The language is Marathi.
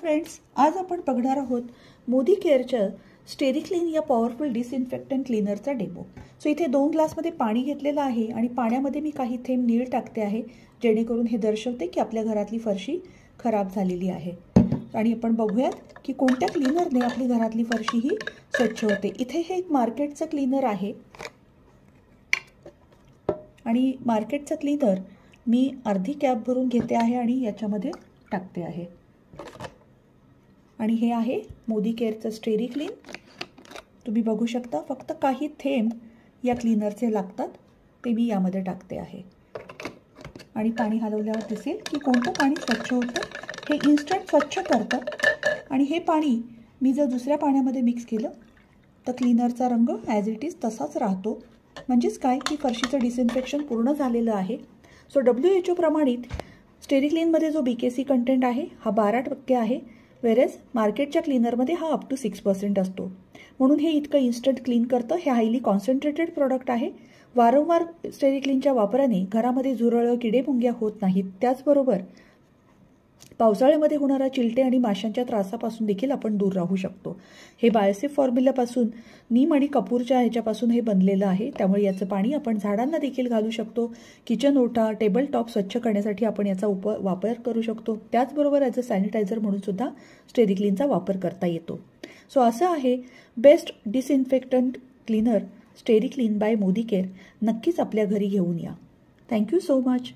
फ्रेंड्स, आज आपण बघणार आहोत मोदी केअरच्या स्टेरिक्लीन या पॉवरफुल डिसइन्फेक्टंट क्लीनरचा डेमो। सो इथे 2 ग्लासमध्ये पाणी घेतलेलं आहे आणि पाण्यामध्ये मी काही थेंब नीळ टाकते आहे, जेणेकरून हे दर्शवते की आपल्या घरातली फरशी खराब झालेली आहे। आणि आपण बघूयात की कोणत्या क्लीनरने आपली घरातली फरशी ही स्वच्छ होते। इथे हे एक मार्केटचं क्लीनर आहे आणि मार्केटचं क्लीनर मी अर्धी कॅप भरून घेते आहे आणि याच्यामध्ये टाकते आहे। आणि हे आहे मोदी केअरचं स्टेरिक्लीन। तुम्ही बघू शकता फक्त काही थेंब या क्लीनरचे लागतात, ते मी यामध्ये टाकते आहे। आणि पाणी हलवल्यावर दिसेल की कोणतं पाणी स्वच्छ होतं। हे इन्स्टंट स्वच्छ करतं आणि हे पाणी मी जर दुसऱ्या पाण्यामध्ये मिक्स केलं तर क्लीनरचा रंग ॲज इट इज तसाच राहतो। म्हणजेच काय की फरशीचं डिसइन्फेक्शन पूर्ण झालेलं आहे। सो WHO प्रमाणित स्टेरिक्लीनमध्ये जो BKC कंटेंट आहे हा 12% आहे, वेरेज मार्केटच्या क्लीनरमध्ये हा अप टू 6% असतो। म्हणून हे इतकं इन्स्टंट क्लीन करतं। हे हायली कॉन्सन्ट्रेटेड प्रोडक्ट आहे। वारंवार स्टेरिक्लीनच्या वापराने घरामध्ये झुरळं किडेमुंग्या होत नाहीत। त्याचबरोबर पावसाळ्यामध्ये होणारा चिलटे आणि माशांच्या त्रासापासून देखील आपण दूर राहू शकतो। हे बायोसेफ फॉर्म्युलापासून नीम आणि कपूरच्या ह्याच्यापासून हे बनलेलं आहे, त्यामुळे याचं पाणी आपण झाडांना देखील घालू शकतो। किचन ओटा, टेबल टॉप स्वच्छ करण्यासाठी आपण याचा वापर करू शकतो। त्याचबरोबर ॲज अ सॅनिटायझर म्हणून सुद्धा स्टेरिक्लीनचा वापर करता येतो। सो असं आहे best disinfectant cleaner Stericlean by Modicare. नक्कीच आपल्या घरी घेऊन या। Thank you so much.